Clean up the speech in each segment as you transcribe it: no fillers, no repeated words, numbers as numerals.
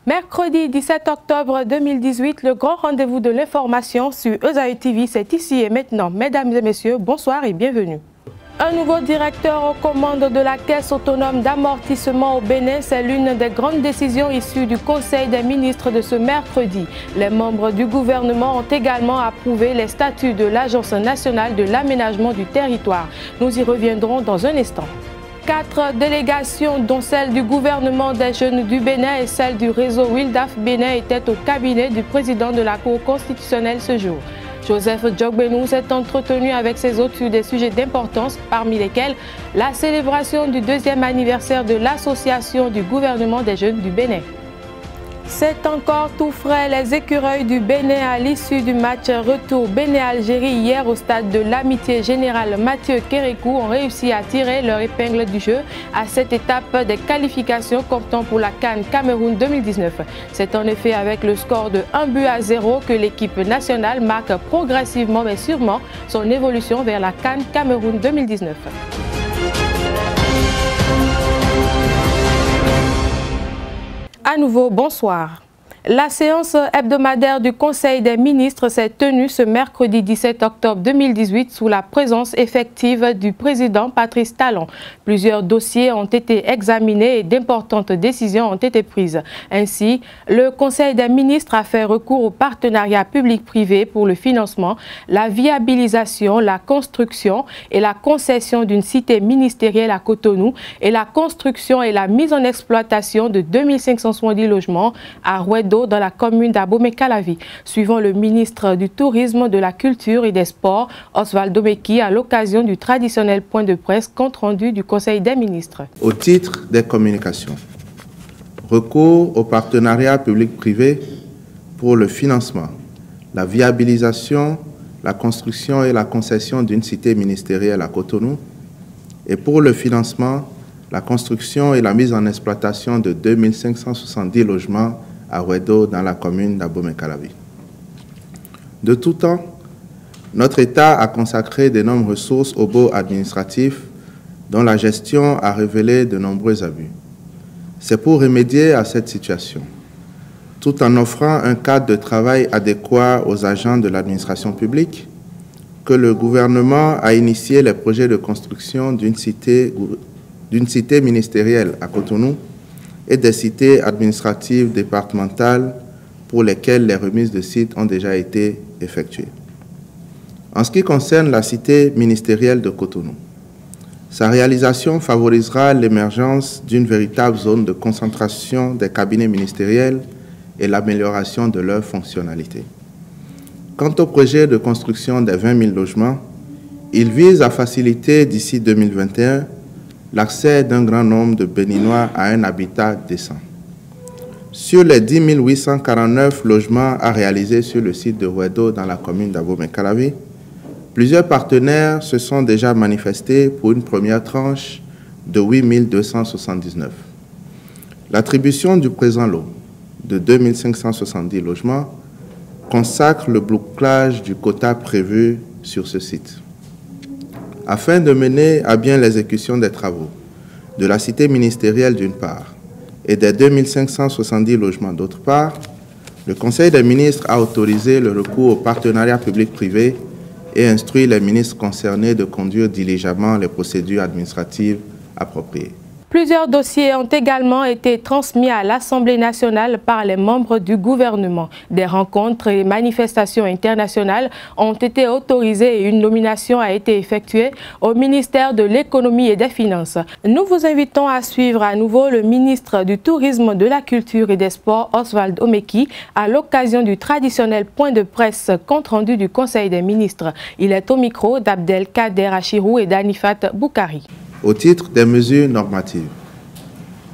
Mercredi 17 octobre 2018, le grand rendez-vous de l'information sur Esaü TV, c'est ici et maintenant. Mesdames et messieurs, bonsoir et bienvenue. Un nouveau directeur aux commandes de la Caisse autonome d'amortissement au Bénin, c'est l'une des grandes décisions issues du Conseil des ministres de ce mercredi. Les membres du gouvernement ont également approuvé les statuts de l'Agence nationale de l'aménagement du territoire. Nous y reviendrons dans un instant. 4 délégations, dont celle du gouvernement des jeunes du Bénin et celle du réseau Wildaf Bénin, étaient au cabinet du président de la Cour constitutionnelle ce jour. Joseph Djogbenou s'est entretenu avec ses hôtes sur des sujets d'importance, parmi lesquels la célébration du 2e anniversaire de l'association du gouvernement des jeunes du Bénin. C'est encore tout frais. Les écureuils du Bénin, à l'issue du match retour Bénin-Algérie hier au stade de l'Amitié Générale Mathieu Kérékou, ont réussi à tirer leur épingle du jeu à cette étape des qualifications comptant pour la CAN Cameroun 2019. C'est en effet avec le score de 1-0 que l'équipe nationale marque progressivement mais sûrement son évolution vers la CAN Cameroun 2019. À nouveau, bonsoir. La séance hebdomadaire du Conseil des ministres s'est tenue ce mercredi 17 octobre 2018 sous la présence effective du président Patrice Talon. Plusieurs dossiers ont été examinés et d'importantes décisions ont été prises. Ainsi, le Conseil des ministres a fait recours au partenariat public-privé pour le financement, la viabilisation, la construction et la concession d'une cité ministérielle à Cotonou et la construction et la mise en exploitation de 2570 logements à Rouedo dans la commune d'Abomey-Calavi, suivant le ministre du Tourisme, de la Culture et des Sports, Oswald Omeki, à l'occasion du traditionnel point de presse compte rendu du Conseil des ministres. Au titre des communications, recours au partenariat public-privé pour le financement, la viabilisation, la construction et la concession d'une cité ministérielle à Cotonou et pour le financement, la construction et la mise en exploitation de 2570 logements à Rouedo dans la commune d'Abomey-Calavi. De tout temps, notre État a consacré d'énormes ressources au baux administratif dont la gestion a révélé de nombreux abus. C'est pour remédier à cette situation, tout en offrant un cadre de travail adéquat aux agents de l'administration publique, que le gouvernement a initié les projets de construction d'une cité ministérielle à Cotonou et des cités administratives départementales pour lesquelles les remises de sites ont déjà été effectuées. En ce qui concerne la cité ministérielle de Cotonou, sa réalisation favorisera l'émergence d'une véritable zone de concentration des cabinets ministériels et l'amélioration de leur fonctionnalité. Quant au projet de construction des 20 000 logements, il vise à faciliter d'ici 2021 l'accès d'un grand nombre de Béninois à un habitat décent. Sur les 10 849 logements à réaliser sur le site de Rouedo dans la commune d'Abomey-Calavi, plusieurs partenaires se sont déjà manifestés pour une première tranche de 8 279. L'attribution du présent lot de 2 570 logements consacre le bouclage du quota prévu sur ce site. Afin de mener à bien l'exécution des travaux de la cité ministérielle d'une part et des 2570 logements d'autre part, le Conseil des ministres a autorisé le recours au partenariat public-privé et instruit les ministres concernés de conduire diligemment les procédures administratives appropriées. Plusieurs dossiers ont également été transmis à l'Assemblée nationale par les membres du gouvernement. Des rencontres et manifestations internationales ont été autorisées et une nomination a été effectuée au ministère de l'Économie et des Finances. Nous vous invitons à suivre à nouveau le ministre du Tourisme, de la Culture et des Sports, Oswald Omeki, à l'occasion du traditionnel point de presse compte rendu du Conseil des ministres. Il est au micro d'Abdelkader Achirou et d'Anifat Boukari. Au titre des mesures normatives,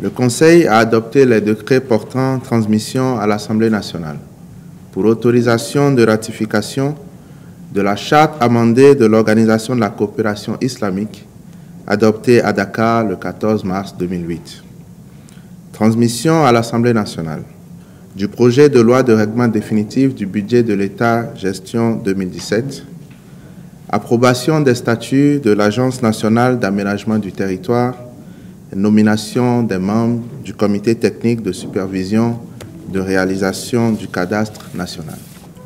le Conseil a adopté les décrets portant transmission à l'Assemblée nationale pour autorisation de ratification de la charte amendée de l'Organisation de la coopération islamique adoptée à Dakar le 14 mars 2008. Transmission à l'Assemblée nationale du projet de loi de règlement définitif du budget de l'État gestion 2017, approbation des statuts de l'Agence nationale d'aménagement du territoire, nomination des membres du comité technique de supervision de réalisation du cadastre national.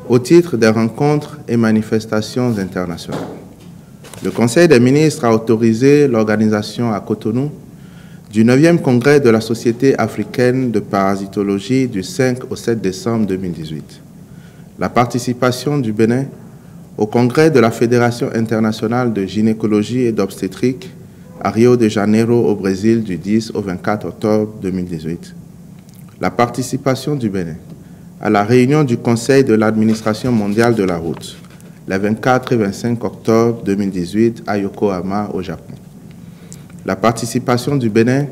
Au titre des rencontres et manifestations internationales, le Conseil des ministres a autorisé l'organisation à Cotonou du 9e congrès de la Société africaine de parasitologie du 5 au 7 décembre 2018. La participation du Bénin au congrès de la Fédération internationale de gynécologie et d'obstétrique à Rio de Janeiro au Brésil du 10 au 24 octobre 2018. La participation du Bénin à la réunion du Conseil de l'administration mondiale de la route, les 24 et 25 octobre 2018 à Yokohama au Japon. La participation du Bénin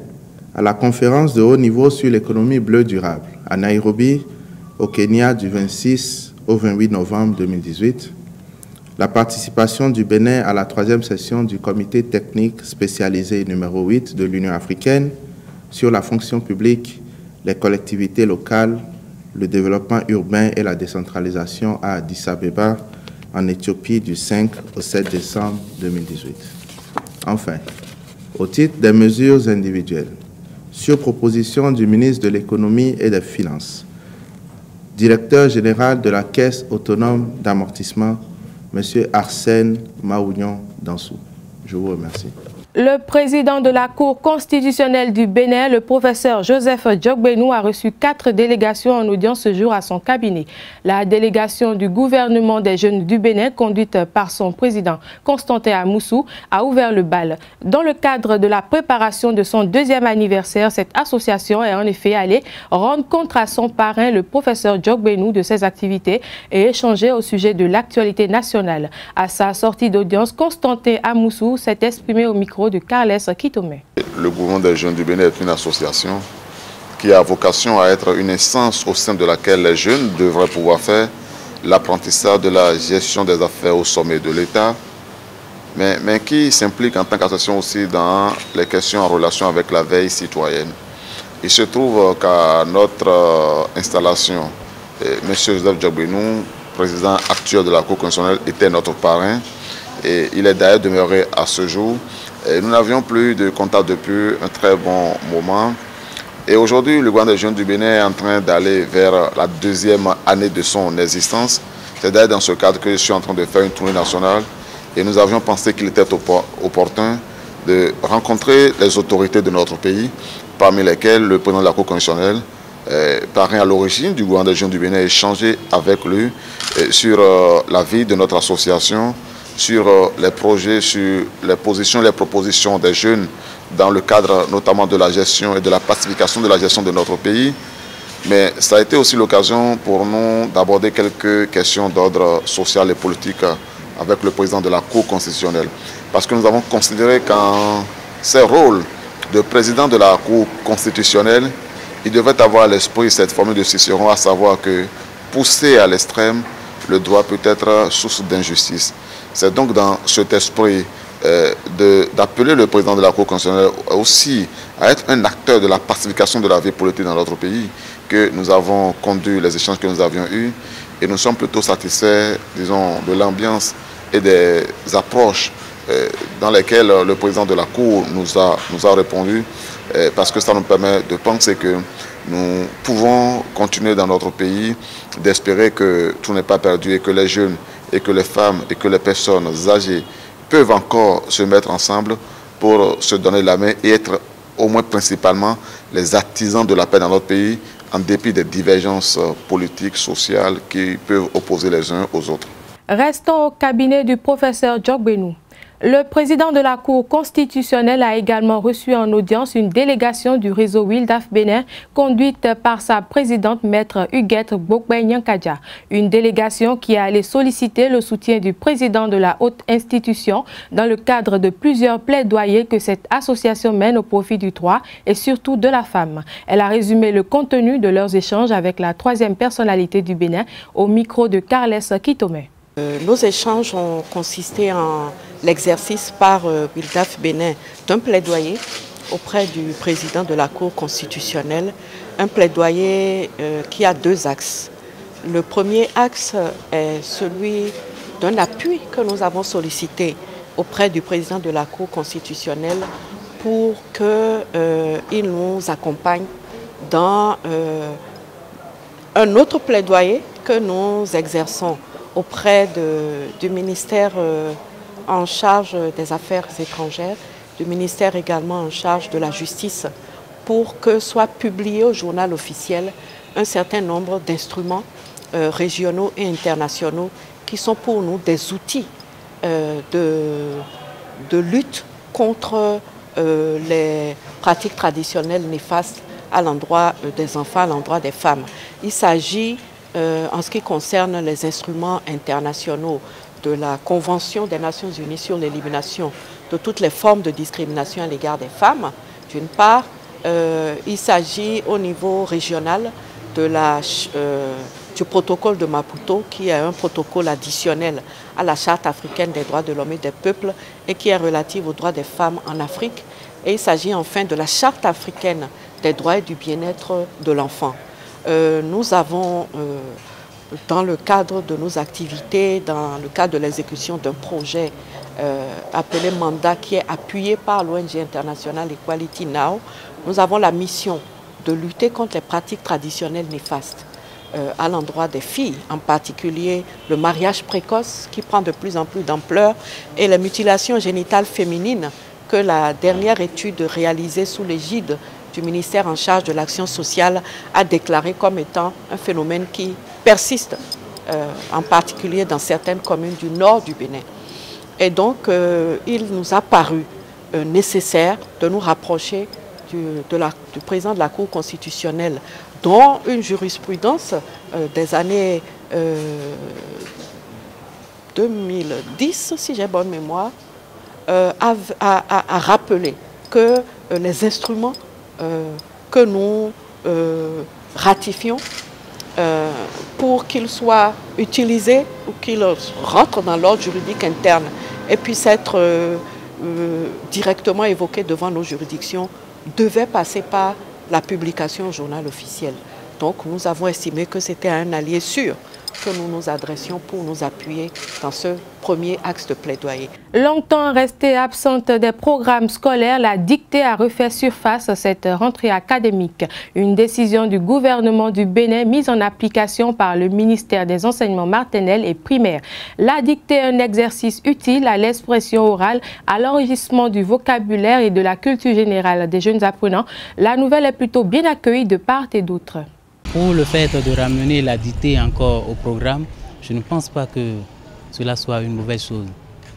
à la conférence de haut niveau sur l'économie bleue durable à Nairobi, au Kenya du 26 au 28 novembre 2018. La participation du Bénin à la 3e session du comité technique spécialisé numéro 8 de l'Union africaine sur la fonction publique, les collectivités locales, le développement urbain et la décentralisation à Addis Abeba, en Éthiopie, du 5 au 7 décembre 2018. Enfin, au titre des mesures individuelles, sur proposition du ministre de l'Économie et des Finances, directeur général de la Caisse autonome d'amortissement, M. Arsène Maounion Dansou. Je vous remercie. Le président de la Cour constitutionnelle du Bénin, le professeur Joseph Djokbenou, a reçu 4 délégations en audience ce jour à son cabinet. La délégation du gouvernement des jeunes du Bénin, conduite par son président Constantin Amoussou, a ouvert le bal. Dans le cadre de la préparation de son 2e anniversaire, cette association est en effet allée rendre compte à son parrain, le professeur Djokbenou, de ses activités et échanger au sujet de l'actualité nationale. À sa sortie d'audience, Constantin Amoussou s'est exprimé au micro de Carles Kitome. Le gouvernement des jeunes du Bénin est une association qui a vocation à être une instance au sein de laquelle les jeunes devraient pouvoir faire l'apprentissage de la gestion des affaires au sommet de l'État, mais qui s'implique en tant qu'association aussi dans les questions en relation avec la veille citoyenne. Il se trouve qu'à notre installation, M. Joseph Djokbenou, président actuel de la Cour constitutionnelle, était notre parrain et il est d'ailleurs demeuré à ce jour. Et nous n'avions plus de contact depuis un très bon moment. Et aujourd'hui, le gouvernement des jeunes du Bénin est en train d'aller vers la 2e année de son existence. C'est d'ailleurs dans ce cadre que je suis en train de faire une tournée nationale. Et nous avions pensé qu'il était opportun de rencontrer les autorités de notre pays, parmi lesquelles le président de la Cour constitutionnelle, parrain à l'origine du gouvernement des jeunes du Bénin, échanger avec lui sur la vie de notre association, sur les projets, sur les positions, les propositions des jeunes dans le cadre notamment de la gestion et de la pacification de la gestion de notre pays. Mais ça a été aussi l'occasion pour nous d'aborder quelques questions d'ordre social et politique avec le président de la Cour constitutionnelle. Parce que nous avons considéré qu'en ses rôles de président de la Cour constitutionnelle, il devait avoir à l'esprit cette formule de Cicéron, à savoir que poussé à l'extrême, le droit peut être source d'injustice. C'est donc dans cet esprit d'appeler le président de la Cour constitutionnelle aussi à être un acteur de la pacification de la vie politique dans notre pays que nous avons conduit les échanges que nous avions eus et nous sommes plutôt satisfaits, disons, de l'ambiance et des approches dans lesquelles le président de la Cour nous a répondu parce que ça nous permet de penser que nous pouvons continuer dans notre pays, d'espérer que tout n'est pas perdu et que les jeunes et que les femmes et que les personnes âgées peuvent encore se mettre ensemble pour se donner la main et être au moins principalement les artisans de la paix dans notre pays, en dépit des divergences politiques, sociales qui peuvent opposer les uns aux autres. Restons au cabinet du professeur Djokbenou. Le président de la Cour constitutionnelle a également reçu en audience une délégation du réseau Wildaf Bénin, conduite par sa présidente, maître Huguette Bokbe-Nyankadja. Une délégation qui est allée solliciter le soutien du président de la haute institution dans le cadre de plusieurs plaidoyers que cette association mène au profit du droit et surtout de la femme. Elle a résumé le contenu de leurs échanges avec la 3e personnalité du Bénin au micro de Carles Kitome. Nos échanges ont consisté en l'exercice par Wildaf Bénin d'un plaidoyer auprès du président de la Cour constitutionnelle, un plaidoyer qui a 2 axes. Le premier axe est celui d'un appui que nous avons sollicité auprès du président de la Cour constitutionnelle pour qu'il nous accompagne dans Un autre plaidoyer que nous exerçons auprès du ministère en charge des Affaires étrangères, du ministère également en charge de la justice, pour que soit publié au journal officiel un certain nombre d'instruments régionaux et internationaux qui sont pour nous des outils de lutte contre les pratiques traditionnelles néfastes à l'endroit des enfants, à l'endroit des femmes. Il s'agit, en ce qui concerne les instruments internationaux, de la Convention des Nations Unies sur l'élimination de toutes les formes de discrimination à l'égard des femmes, d'une part. Il s'agit au niveau régional du protocole de Maputo, qui est un protocole additionnel à la Charte africaine des droits de l'homme et des peuples et qui est relative aux droits des femmes en Afrique. Et il s'agit enfin de la Charte africaine des droits et du bien-être de l'enfant. Nous avons, dans le cadre de nos activités, dans le cadre de l'exécution d'un projet appelé Mandat, qui est appuyé par l'ONG internationale Equality Now, nous avons la mission de lutter contre les pratiques traditionnelles néfastes à l'endroit des filles, en particulier le mariage précoce qui prend de plus en plus d'ampleur et les mutilations génitales féminines que la dernière étude réalisée sous l'égide du ministère en charge de l'action sociale a déclaré comme étant un phénomène qui persiste, en particulier dans certaines communes du nord du Bénin. Et donc, il nous a paru nécessaire de nous rapprocher du président de la Cour constitutionnelle, dont une jurisprudence des années 2010, si j'ai bonne mémoire, a rappelé que les instruments que nous ratifions pour qu'ils soient utilisés ou qu'ils rentrent dans l'ordre juridique interne et puissent être directement évoqués devant nos juridictions, devait passer par la publication au journal officiel. Donc nous avons estimé que c'était un allié sûr que nous nous adressions pour nous appuyer dans ce premier axe de plaidoyer. Longtemps restée absente des programmes scolaires, la dictée a refait surface cette rentrée académique. Une décision du gouvernement du Bénin mise en application par le ministère des Enseignements maternels et primaires. La dictée est un exercice utile à l'expression orale, à l'enrichissement du vocabulaire et de la culture générale des jeunes apprenants. La nouvelle est plutôt bien accueillie de part et d'autre. Pour le fait de ramener la dictée encore au programme, je ne pense pas que cela soit une mauvaise chose.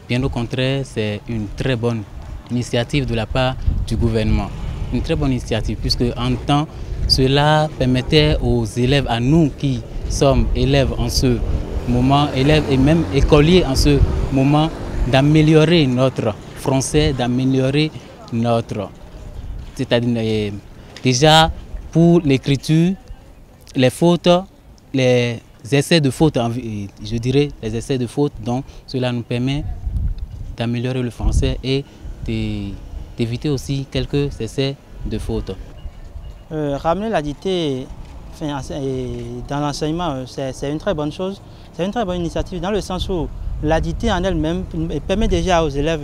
Bien au contraire, c'est une très bonne initiative de la part du gouvernement. Une très bonne initiative puisque en temps, cela permettait aux élèves, à nous qui sommes élèves en ce moment, élèves et même écoliers en ce moment, d'améliorer notre français, d'améliorer notre... C'est-à-dire déjà pour l'écriture, les fautes, les essais de faute, je dirais les essais de faute, donc cela nous permet d'améliorer le français et d'éviter aussi quelques essais de faute. Ramener la dictée dans l'enseignement, c'est une très bonne chose, c'est une très bonne initiative dans le sens où la dictée en elle-même permet déjà aux élèves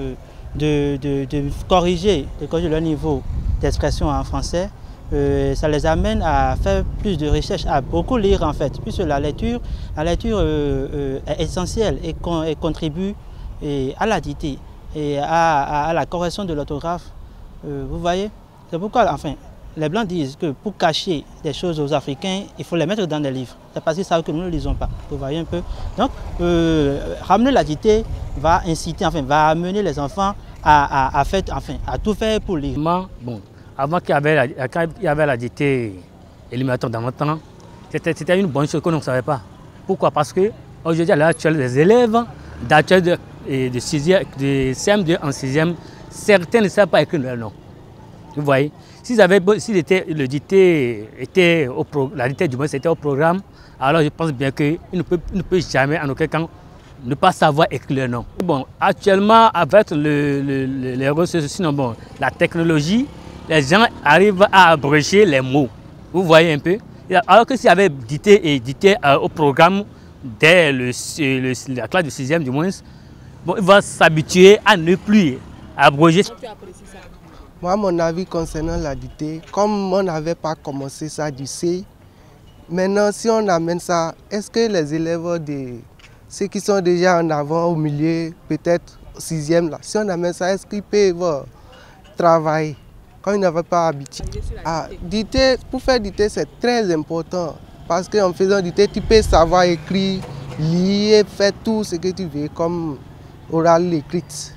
de corriger leur niveau d'expression en français. Ça les amène à faire plus de recherches, à beaucoup lire en fait, puisque la lecture est essentielle et contribue à la dictée et à la correction de l'orthographe. Vous voyez, c'est pourquoi enfin, les Blancs disent que pour cacher des choses aux Africains, il faut les mettre dans des livres. C'est parce qu'ils savent que nous ne lisons pas. Vous voyez un peu. Donc, ramener la dictée va inciter, enfin, va amener les enfants à tout faire pour lire. Bon. Avant qu'il y avait la dictée éliminatoire dans mon temps, c'était une bonne chose que nous ne savions pas. Pourquoi? Parce qu'aujourd'hui, à l'heure actuelle, les élèves de CM2 en 6e, certains ne savent pas écrire leur nom. Vous voyez? La dictée du moins c'était au programme, alors je pense bien qu'il ne peut jamais en aucun cas ne pas savoir écrire leur nom. Bon, actuellement, avec les ressources, sinon bon, la technologie, les gens arrivent à abréger les mots. Vous voyez un peu? Alors que s'il y avait dicté au programme dès la classe de 6e du moins, bon, il va s'habituer à ne plus abréger. Moi, mon avis concernant la dictée, comme on n'avait pas commencé ça du C, Maintenant, si on amène ça, est-ce que les élèves, ceux qui sont déjà en avant, au milieu, peut-être au 6e, là, si on amène ça, est-ce qu'ils peuvent travailler quand ils n'avaient pas habitué? Pour faire dicter, c'est très important. Parce qu'en faisant dicter, tu peux savoir écrire, lire, faire tout ce que tu veux, comme oral écrite.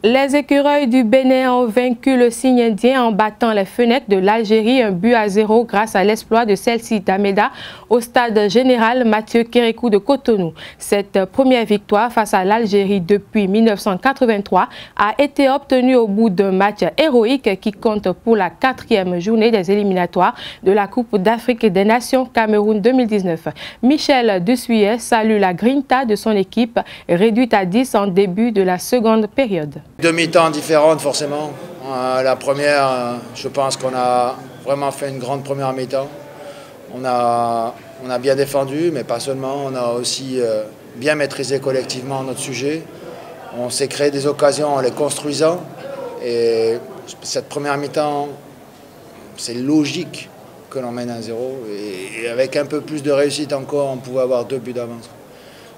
Les écureuils du Bénin ont vaincu le cygne indien en battant les fenêtres de l'Algérie 1-0 grâce à l'exploit de celle-ci d'Ameda au stade général Mathieu Kérékou de Cotonou. Cette première victoire face à l'Algérie depuis 1983 a été obtenue au bout d'un match héroïque qui compte pour la 4e journée des éliminatoires de la Coupe d'Afrique des Nations Cameroun 2019. Michel Dussuyer salue la grinta de son équipe réduite à 10 en début de la seconde période. Deux mi-temps différentes forcément. La première, je pense qu'on a vraiment fait une grande première mi-temps. On a bien défendu, mais pas seulement. On a aussi bien maîtrisé collectivement notre sujet. On s'est créé des occasions en les construisant. Et cette première mi-temps, c'est logique que l'on mène 1-0. Et avec un peu plus de réussite encore, on pouvait avoir 2 buts d'avance.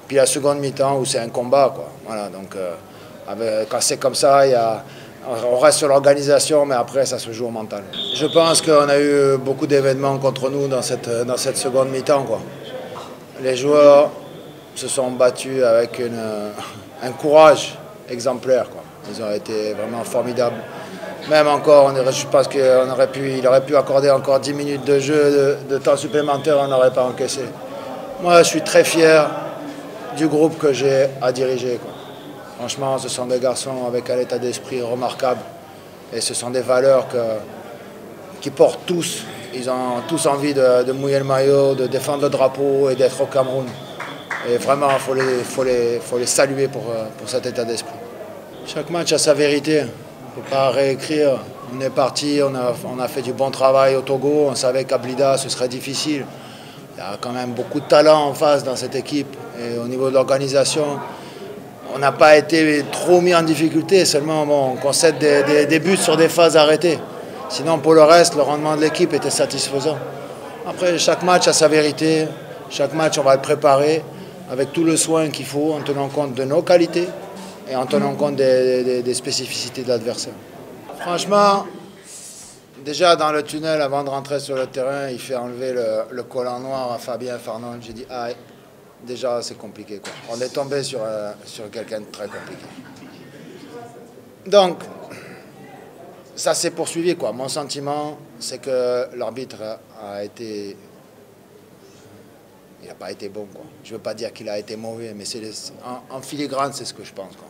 Puis la seconde mi-temps où c'est un combat, quoi. Voilà, donc quand c'est comme ça, on reste sur l'organisation, mais après ça se joue au mental. Je pense qu'on a eu beaucoup d'événements contre nous dans cette seconde mi-temps, quoi. Les joueurs se sont battus avec un courage exemplaire, quoi. Ils ont été vraiment formidables. Même encore, je pense qu'il aurait pu accorder encore 10 minutes de jeu, de temps supplémentaire, on n'aurait pas encaissé. Moi, je suis très fier du groupe que j'ai à diriger, quoi. Franchement, ce sont des garçons avec un état d'esprit remarquable et ce sont des valeurs qui portent tous. Ils ont tous envie de mouiller le maillot, de défendre le drapeau et d'être au Cameroun. Et vraiment, il faut les saluer pour cet état d'esprit. Chaque match a sa vérité. On ne peut pas réécrire. On est parti, on a fait du bon travail au Togo. On savait qu'à Blida, ce serait difficile. Il y a quand même beaucoup de talent en face dans cette équipe. Et au niveau de l'organisation, on n'a pas été trop mis en difficulté, seulement on concède des buts sur des phases arrêtées. Sinon, pour le reste, le rendement de l'équipe était satisfaisant. Après, chaque match a sa vérité. Chaque match, on va le préparer avec tout le soin qu'il faut, en tenant compte de nos qualités et en tenant compte des spécificités de l'adversaire. Franchement, déjà dans le tunnel, avant de rentrer sur le terrain, il fait enlever le collant noir à Fabien Farnon. J'ai dit, ah, déjà, c'est compliqué, quoi. On est tombé sur quelqu'un de très compliqué. Donc, ça s'est poursuivi, quoi. Mon sentiment, c'est que l'arbitre il n'a pas été bon, quoi. Je ne veux pas dire qu'il a été mauvais, mais en filigrane, c'est ce que je pense, quoi.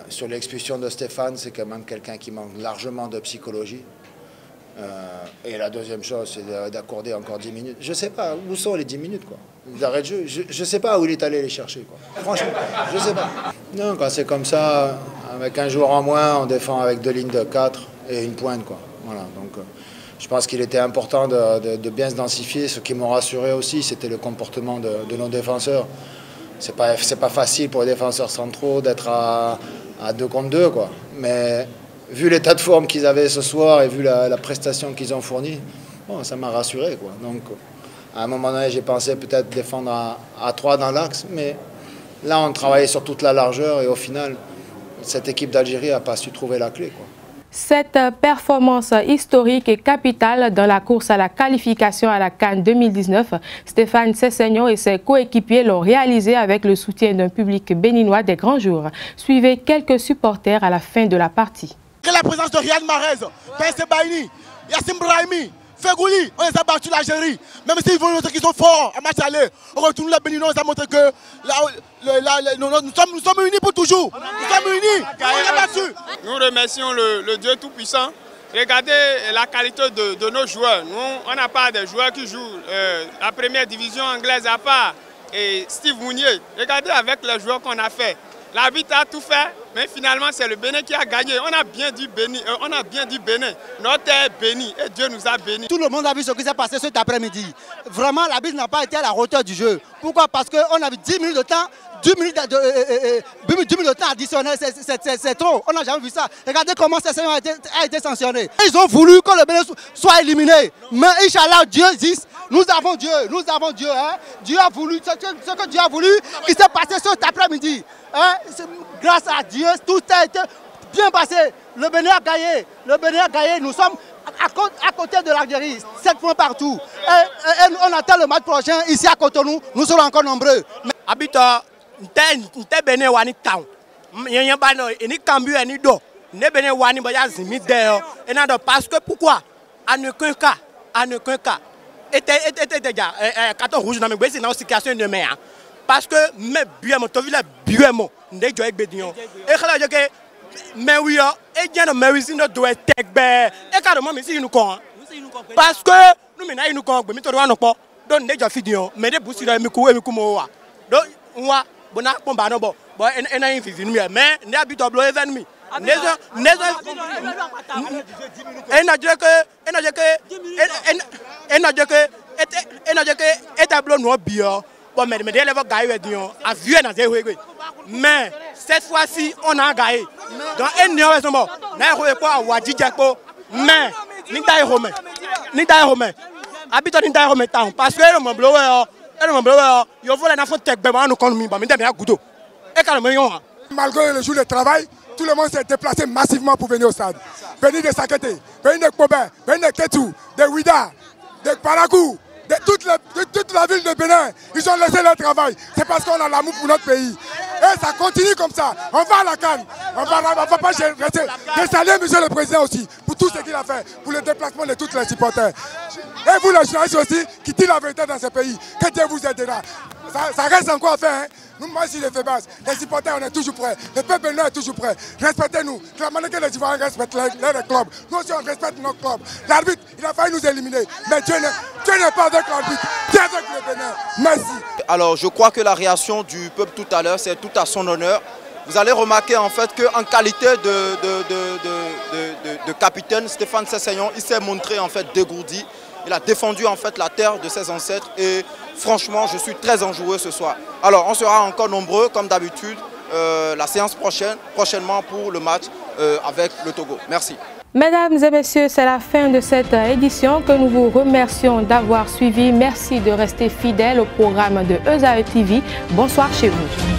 Sur l'expulsion de Stéphane, c'est quand même quelqu'un qui manque largement de psychologie. Et la deuxième chose, c'est d'accorder encore 10 minutes. Je ne sais pas, où sont les 10 minutes, quoi. D'arrêt de jeu, je ne sais pas où il est allé les chercher, quoi. Franchement, je ne sais pas. Non, quand c'est comme ça, avec un joueur en moins, on défend avec 2 lignes de 4 et une pointe, quoi. Voilà, donc je pense qu'il était important de bien se densifier. Ce qui m'a rassuré aussi, c'était le comportement de nos défenseurs. C'est pas facile pour les défenseurs centraux d'être à 2 contre 2, quoi. Mais vu l'état de forme qu'ils avaient ce soir et vu la prestation qu'ils ont fournie, bon, ça m'a rassuré, quoi. Donc, à un moment donné, j'ai pensé peut-être défendre à 3 dans l'axe, mais là, on travaillait sur toute la largeur et au final, cette équipe d'Algérie n'a pas su trouver la clé, quoi. Cette performance historique et capitale dans la course à la qualification à la CAN 2019, Stéphane Sessegnon et ses coéquipiers l'ont réalisé avec le soutien d'un public béninois des grands jours. Suivez quelques supporters à la fin de la partie. La présence de Riyad Mahrez, Pence Baini, Yassim Brahimi, Fegouli, on les a battus l'Algérie. Même s'ils vont montrer qu'ils sont forts en match aller, on retourne la Béninois, on les a montré que nous sommes unis pour toujours. Nous sommes unis, on les a battus. Nous remercions le Dieu Tout-Puissant. Regardez la qualité de nos joueurs. Nous, on n'a pas de joueurs qui jouent la première division anglaise à part. Et Steve Mounier, regardez avec les joueurs qu'on a fait. L'arbitre a tout fait, mais finalement c'est le Bénin qui a gagné. On a bien dit Bénin. Notre terre est bénie et Dieu nous a bénis. Tout le monde a vu ce qui s'est passé cet après-midi. Vraiment, l'arbitre n'a pas été à la hauteur du jeu. Pourquoi? Parce qu'on avait 10 minutes de temps. 10 minutes de temps additionnel, c'est trop. On n'a jamais vu ça. Regardez comment cette saison a été sanctionnée. Ils ont voulu que le Bénin soit éliminé. Mais Inch'Allah, Dieu dit, Nous avons Dieu, hein. Dieu a voulu, ce que Dieu a voulu, qui s'est passé cet après-midi. Hein. Grâce à Dieu, tout a été bien passé. Le Bénin a gagné, nous sommes à côté de l'Algérie, 7 points partout. Et on attend le match prochain ici à Cotonou, nous serons encore nombreux. Habitant, n'était Bénin Wani Town. Y'a pas ni Cambu ni Do. Ne Bénin Wani Baya Zimi d'ailleurs. Et non, parce que pourquoi? À ne qu'un cas. Était déjà carton rouge dans mes dans situation de mer. Parce que mes buemo, tu vis les buemo, ne joue avec Bédion. Et quand je mais oui, et bien mais oui, si nous doit être et carrément mais si nous con. Parce que nous maintenant nous con, mais tu dois nous pas. Donc ne joue Fidion, mais des boussi là mikou et mikumoa. Donc moi, bon à pomba no bon. Bon et na invisi nous mais ne habite au bloc ennemi. Mais cette fois-ci, on a gagné. Dans un an, on a pas Wadi Djako, mais ni Romain. Habitant ni Romain parce que le blower, il faut la nation tech bema nous connu, mais bien goudou. Et carrément. Malgré le jour de travail, tout le monde s'est déplacé massivement pour venir au stade. Venir de Sakete, venir de Kobin, venir de Ketou, de Ouida, de Paragou, de toute la ville de Bénin. Ils ont laissé leur travail. C'est parce qu'on a l'amour pour notre pays. Et ça continue comme ça. On va à la Cannes. On va pas rester. Je salue monsieur le président aussi pour tout ce qu'il a fait, pour le déplacement de tous les supporters. Et vous les journalistes aussi qui disent la vérité dans ce pays. Que Dieu vous aidera. Ça reste encore à faire. Hein. Nous, moi, ici, les Fébas, les supporters, on est toujours prêts. Le peuple béninois est toujours prêt. Respectez-nous. De la manière que les Ivoiriens respectent leurs clubs. Nous aussi, on respecte nos clubs. L'arbitre, il a failli nous éliminer. Mais Dieu n'est pas avec l'arbitre. Dieu est avec le Bénin. Merci. Alors, je crois que la réaction du peuple tout à l'heure, c'est tout à son honneur. Vous allez remarquer en fait qu'en qualité de capitaine, Stéphane Sessegnon, il s'est montré en fait dégourdi. Il a défendu en fait la terre de ses ancêtres et franchement, je suis très enjoué ce soir. Alors, on sera encore nombreux comme d'habitude la séance prochainement pour le match avec le Togo. Merci. Mesdames et messieurs, c'est la fin de cette édition que nous vous remercions d'avoir suivi. Merci de rester fidèles au programme de ESAE TV. Bonsoir chez vous.